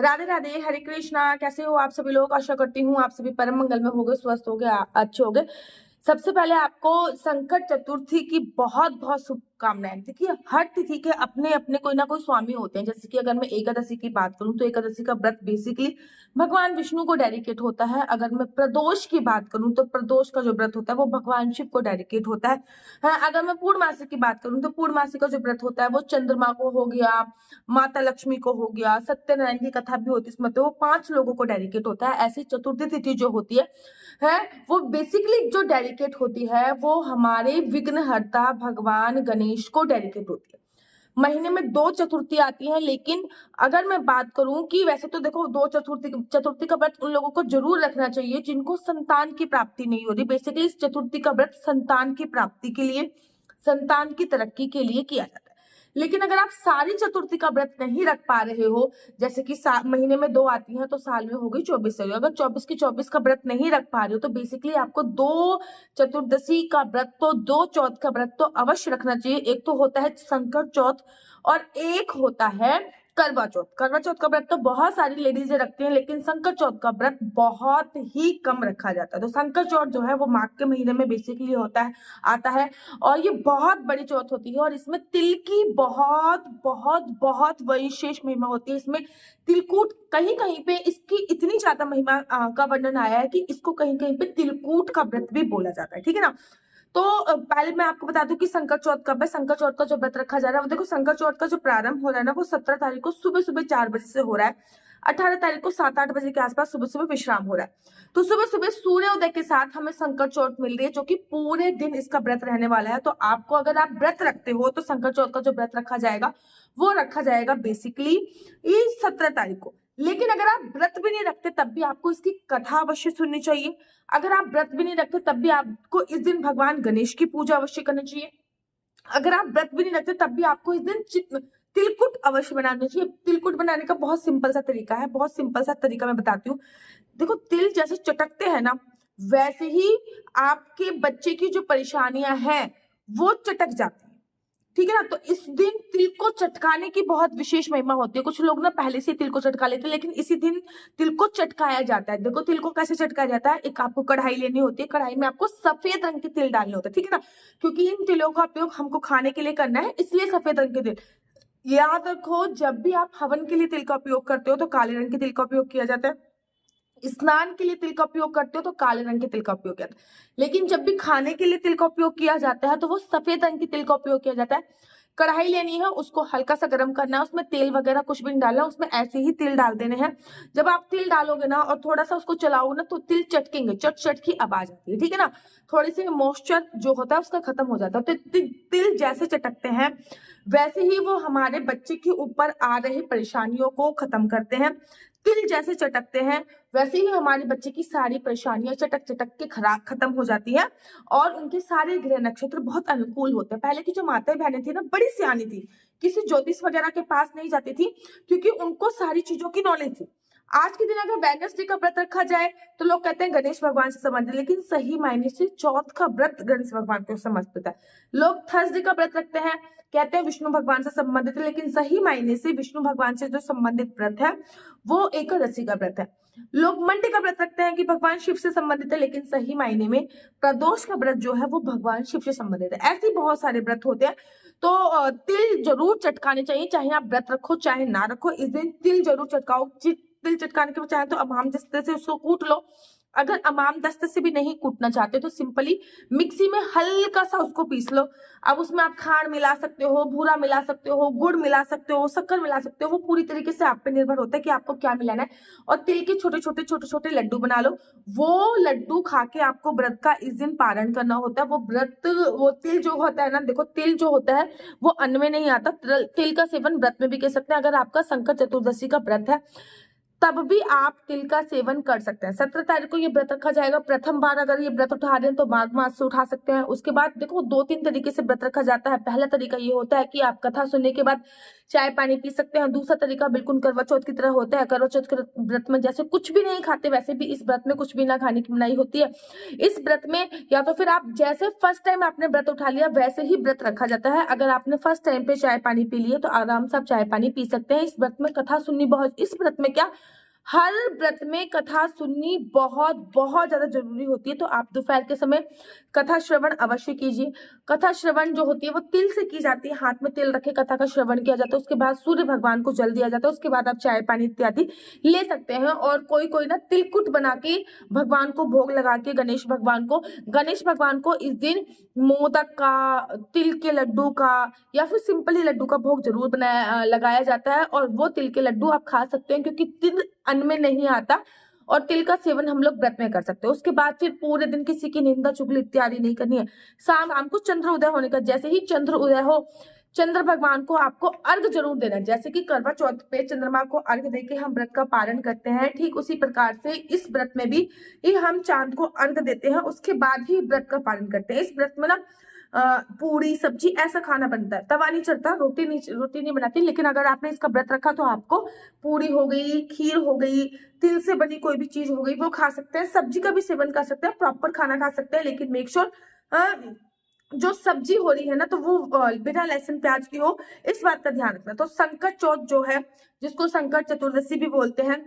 राधे राधे, हरे कृष्णा। कैसे हो आप सभी लोग? आशा करती हूँ आप सभी परम मंगल में होगे, स्वस्थ होगे, अच्छे होगे। सबसे पहले आपको संकट चतुर्थी की बहुत बहुत शुभकामनाएं। देखिए, हर तिथि के अपने अपने कोई ना कोई स्वामी होते हैं। जैसे कि अगर मैं एकादशी की बात करूं तो एकादशी का व्रत बेसिकली भगवान विष्णु को डेडिकेट होता है। अगर मैं प्रदोष की बात करूं तो प्रदोष का जो व्रत होता है वो भगवान शिव को डेडिकेट होता है। हाँ, अगर मैं पूर्णमासी की बात करूं तो पूर्णमासी का जो व्रत होता है वो चंद्रमा को हो गया, माता लक्ष्मी को हो गया, सत्यनारायण की कथा भी होती है इसमें, तो वो 5 लोगों को डेडिकेट होता है। ऐसी चतुर्थी तिथि जो होती है वो बेसिकली जो डेडिकेट होती है वो हमारे विघ्नहर्ता भगवान गणेश को डेडिकेट होती है। महीने में 2 चतुर्थी आती है, लेकिन अगर मैं बात करूं कि वैसे तो देखो 2 चतुर्थी का व्रत उन लोगों को जरूर रखना चाहिए जिनको संतान की प्राप्ति नहीं हो रही। बेसिकली इस चतुर्थी का व्रत संतान की प्राप्ति के लिए, संतान की तरक्की के लिए किया जाता है। लेकिन अगर आप सारी चतुर्थी का व्रत नहीं रख पा रहे हो, जैसे कि महीने में 2 आती हैं तो साल में हो गई 24 से, अगर 24 की 24 का व्रत नहीं रख पा रहे हो तो बेसिकली आपको 2 चतुर्दशी का व्रत तो 2 चौथ का व्रत तो अवश्य रखना चाहिए। एक तो होता है संकट चौथ और एक होता है करवा चौथ। करवा चौथ का व्रत तो बहुत सारी लेडीजें रखती हैं, लेकिन संकट चौथ का व्रत बहुत ही कम रखा जाता है। तो संकट चौथ जो है वो माघ के महीने में बेसिकली होता है, आता है, और ये बहुत बड़ी चौथ होती है और इसमें तिल की बहुत बहुत बहुत विशेष महिमा होती है। इसमें तिलकूट, कहीं कहीं पे इसकी इतनी ज्यादा महिमा का वर्णन आया है कि इसको कहीं कहीं पे तिलकूट का व्रत भी बोला जाता है। ठीक है ना। तो पहले मैं आपको बता दूं कि संकट चौथ कब है। संकट चौथ का जो व्रत रखा जा रहा है वो देखो, संकट चौथ का जो प्रारंभ हो रहा है ना वो 17 तारीख को सुबह सुबह 4 बजे से हो रहा है। 18 तारीख को 7-8 बजे के आसपास सुबह सुबह विश्राम हो रहा है। तो सुबह सुबह सूर्योदय के साथ हमें संकट चौथ मिल रही है, जो कि पूरे दिन इसका व्रत रहने वाला है। तो आपको, अगर आप व्रत रखते हो तो संकट चौथ का जो व्रत रखा जाएगा वो रखा जाएगा बेसिकली इस 17 तारीख को। लेकिन अगर आप व्रत भी नहीं रखते तब भी आपको इसकी कथा अवश्य सुननी चाहिए। अगर आप व्रत भी नहीं रखते तब भी आपको इस दिन भगवान गणेश की पूजा अवश्य करनी चाहिए। अगर आप व्रत भी नहीं रखते तब भी आपको इस दिन तिलकुट अवश्य बनाना चाहिए। तिलकुट बनाने का बहुत सिंपल सा तरीका है, बहुत सिंपल सा तरीका मैं बताती हूँ। देखो, तिल जैसे चटकते हैं ना, वैसे ही आपके बच्चे की जो परेशानियां हैं वो चटक जाती है। ठीक है ना। तो इस दिन तिल को चटकाने की बहुत विशेष महिमा होती है। कुछ लोग ना पहले से तिल को चटका लेते हैं, लेकिन इसी दिन तिल को चटकाया जाता है। देखो, तिल को कैसे चटकाया जाता है। एक आपको कढ़ाई लेनी होती है, कढ़ाई में आपको सफेद रंग के तिल डालने होते हैं। ठीक है ना। क्योंकि इन तिलों का उपयोग हमको खाने के लिए करना है, इसलिए सफेद रंग के तिल। याद रखो, जब भी आप हवन के लिए तिल का उपयोग करते हो तो काले रंग के तिल का उपयोग किया जाता है। स्नान के लिए तिल का उपयोग करते हो तो काले रंग के तिल का उपयोग किया जाता है। लेकिन जब भी खाने के लिए तिल का उपयोग किया जाता है तो वो सफेद रंग के तिल का उपयोग किया जाता है। कढ़ाई लेनी है, उसको हल्का सा गर्म करना है, उसमें तेल वगैरह कुछ भी नहीं डालना, उसमें ऐसे ही तिल डाल देने हैं। जब आप तिल डालोगे ना और थोड़ा सा उसको चलाओगे ना तो तिल चटकेंगे, चट चट की आवाज आती है। ठीक है ना। थोड़ी सी मॉइस्चर जो होता है उसका खत्म हो जाता है। तो तिल जैसे चटकते हैं वैसे ही वो हमारे बच्चे के ऊपर आ रही परेशानियों को खत्म करते हैं। तिल जैसे चटकते हैं वैसे ही हमारे बच्चे की सारी परेशानियां चटक चटक के खराब खत्म हो जाती हैं और उनके सारे ग्रह नक्षत्र बहुत अनुकूल होते हैं। पहले की जो माताएं बहनें थी ना, बड़ी सियानी थी, किसी ज्योतिष वगैरह के पास नहीं जाती थी क्योंकि उनको सारी चीजों की नॉलेज थी। आज के दिन अगर वेडनेसडे का व्रत रखा जाए तो लोग कहते हैं गणेश भगवान से संबंधित, लेकिन सही मायने से चौथ का व्रत गणेश भगवान को समर्पित है। लोग थर्सडे का व्रत रखते हैं, कहते हैं विष्णु भगवान से संबंधित है, लेकिन सही मायने से विष्णु भगवान से जो संबंधित व्रत है वो एकादशी का व्रत है। लोग मंडे का व्रत रखते हैं कि भगवान शिव से संबंधित है, लेकिन सही मायने में प्रदोष का व्रत जो है वो भगवान शिव से संबंधित है। ऐसे बहुत सारे व्रत होते हैं। तो तिल जरूर चटकाने चाहिए, चाहे आप व्रत रखो चाहे ना रखो, इस दिन तिल जरूर चटकाओ। तिल चटकाने के चाहे तो अमाम दस्ते से उसको कूट लो। अगर अमाम दस्ते से भी नहीं कूटना चाहते तो सिंपली मिक्सी में हल्का सा उसको पीस लो। अब उसमें आप खांड मिला सकते हो, भूरा मिला सकते हो, गुड़ मिला सकते हो, शक्कर मिला सकते हो, वो पूरी तरीके से आप पे निर्भर होता है कि आपको क्या मिलाना है। और तिल के छोटे छोटे छोटे छोटे लड्डू बना लो। वो लड्डू खा के आपको व्रत का इस दिन पारण करना होता है। वो तिल जो होता है ना, देखो तिल जो होता है वो अन्न में नहीं आता। तिल का सेवन व्रत में भी कर सकते हैं। अगर आपका संकट चतुर्दशी का व्रत है तब भी आप तिल का सेवन कर सकते हैं। 17 तारीख को ये व्रत रखा जाएगा। प्रथम बार अगर ये व्रत उठा रहे हैं तो माघ मास से उठा सकते हैं। उसके बाद देखो 2-3 तरीके से व्रत रखा जाता है। पहला तरीका ये होता है कि आप कथा सुनने के बाद चाय पानी पी सकते हैं। दूसरा तरीका बिल्कुल करवा चौथ की तरह होता है। करवा चौथ के व्रत में जैसे कुछ भी नहीं खाते, वैसे भी इस व्रत में कुछ भी ना खाने की मनाही होती है। इस व्रत में या तो फिर आप जैसे फर्स्ट टाइम आपने व्रत उठा लिया वैसे ही व्रत रखा जाता है। अगर आपने फर्स्ट टाइम पे चाय पानी पी लिए तो आराम से आप चाय पानी पी सकते हैं। इस व्रत में कथा सुननी बहुत, इस व्रत में क्या, हर व्रत में कथा सुननी बहुत बहुत ज्यादा जरूरी होती है। तो आप दोपहर के समय कथा श्रवण अवश्य कीजिए। कथा श्रवण जो होती है वो तिल से की जाती है। हाथ में तिल रखे कथा का श्रवण किया जाता है। उसके बाद सूर्य भगवान को जल दिया जाता है। उसके बाद आप चाय पानी इत्यादि ले सकते हैं। और कोई कोई ना तिलकुट बना के भगवान को भोग लगा के गणेश भगवान को इस दिन मोदक का, तिल के लड्डू का या फिर सिंपल ही लड्डू का भोग जरूर लगाया जाता है। और वो तिल के लड्डू आप खा सकते हैं क्योंकि तिल अन्न में नहीं आता और तिल का सेवन हम लोग व्रत में कर सकते हैं। उसके बाद फिर पूरे दिन किसी की निंदा चुगली इत्यादि नहीं करनी है। शाम को चंद्र उदय होने का, जैसे ही चंद्र उदय हो, चंद्र भगवान को आपको अर्घ जरूर देना है। जैसे कि करवा चौथ पे चंद्रमा को अर्घ देके हम व्रत का पारण करते हैं, ठीक उसी प्रकार से इस व्रत में भी हम चांद को अर्घ देते हैं, उसके बाद ही व्रत का पारण करते हैं। इस व्रत में ना पूरी सब्जी ऐसा खाना बनता है, तवा नहीं चढ़ता, रोटी नहीं बनाती। लेकिन अगर आपने इसका व्रत रखा तो आपको पूरी हो गई, खीर हो गई, तिल से बनी कोई भी चीज हो गई वो खा सकते हैं। सब्जी का भी सेवन कर सकते हैं, प्रॉपर खाना खा सकते हैं। लेकिन मेक श्योर जो सब्जी हो रही है ना तो वो बिना लहसुन प्याज की हो, इस बात का ध्यान रखना। तो संकट चौथ जो है, जिसको संकट चतुर्दशी भी बोलते हैं,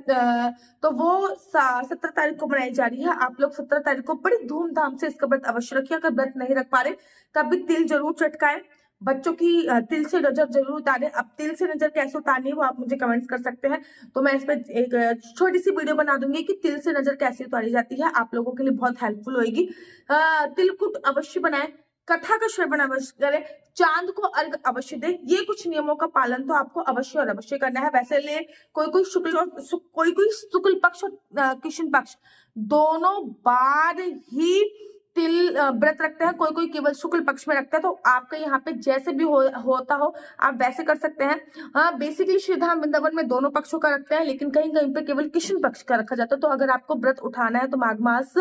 तो वो 17 तारीख को मनाई जा रही है। आप लोग 17 तारीख को बड़ी धूमधाम से इसका व्रत अवश्य रखिए। अगर व्रत नहीं रख पा रहे तब भी तिल जरूर चटकाए, बच्चों की तिल से नजर जरूर उतारे। अब तिल से नजर कैसे उतारनी है वो आप मुझे कमेंट्स कर सकते हैं, तो मैं इस पर एक छोटी सी वीडियो बना दूंगी कि तिल से नजर कैसे उतारी जाती है। आप लोगों के लिए बहुत हेल्पफुल होगी। तिलकुट अवश्य बनाए, कथा का श्रवण अवश्य करें, चांद को अर्घ अवश्य दे। ये कुछ नियमों का पालन तो आपको अवश्य और अवश्य करना है। वैसे ले कोई शुक्ल पक्ष और कृष्ण पक्ष दोनों बार ही तिल व्रत रखते हैं, कोई केवल शुक्ल पक्ष में रखता है। तो आपका यहाँ पे जैसे भी होता हो आप वैसे कर सकते हैं। हाँ, बेसिकली श्रीधाम वृंदावन में दोनों पक्षों का रखते हैं, लेकिन कहीं कहीं पे केवल कृष्ण पक्ष का रखा जाता है। तो अगर आपको व्रत उठाना है तो माघ मास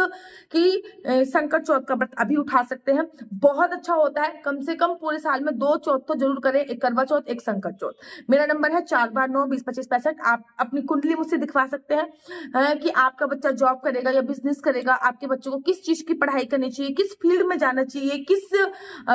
की संकट चौथ का व्रत अभी उठा सकते हैं। बहुत अच्छा होता है। कम से कम पूरे साल में 2 चौथ तो जरूर करें, एक करवा चौथ, एक संकट चौथ। मेरा नंबर है 429202565। आप अपनी कुंडली मुझसे दिखवा सकते हैं कि आपका बच्चा जॉब करेगा या बिजनेस करेगा, आपके बच्चों को किस चीज की पढ़ाई करनी चाहिए, किस फील्ड में जाना चाहिए, किस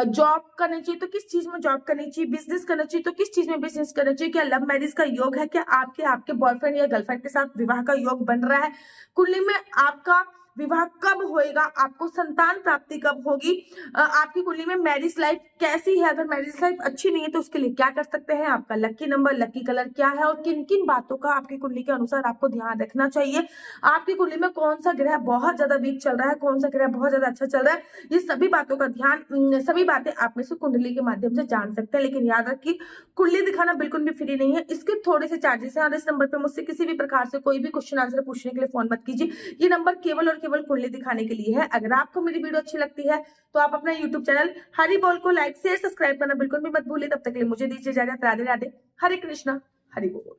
जॉब करनी चाहिए तो किस चीज में जॉब करनी चाहिए, बिजनेस करना चाहिए तो किस चीज में बिजनेस करना चाहिए, क्या लव मैरिज का योग है, क्या आपके बॉयफ्रेंड या गर्लफ्रेंड के साथ विवाह का योग बन रहा है, कुंडली में आपका विवाह कब होएगा, आपको संतान प्राप्ति कब होगी, आपकी कुंडली में मैरिज लाइफ कैसी है, अगर मैरिज लाइफ अच्छी नहीं है तो उसके लिए क्या कर सकते हैं, आपका लकी नंबर, लकी कलर क्या है और किन किन बातों का आपकी कुंडली के अनुसार आपको ध्यान रखना चाहिए, आपकी कुंडली में कौन सा ग्रह बहुत ज्यादा वीक चल रहा है, कौन सा ग्रह बहुत ज्यादा अच्छा चल रहा है, ये सभी बातों का ध्यान, सभी बातें आप में से कुंडली के माध्यम से जान सकते हैं। लेकिन याद रखिए कुंडली दिखाना बिल्कुल भी फ्री नहीं है, इसके थोड़े से चार्जेस हैं। और इस नंबर पर मुझसे किसी भी प्रकार से कोई भी क्वेश्चन आंसर पूछने के लिए फोन मत कीजिए। ये नंबर केवल और केवल कुंडली दिखाने के लिए है। अगर आपको मेरी वीडियो अच्छी लगती है तो आप अपना YouTube चैनल हरि बोल को लाइक शेयर सब्सक्राइब करना बिल्कुल भी मत भूलिए। तब तक के लिए मुझे दीजिए इजाजत। राधे राधे, हरे कृष्णा, हरि बोल।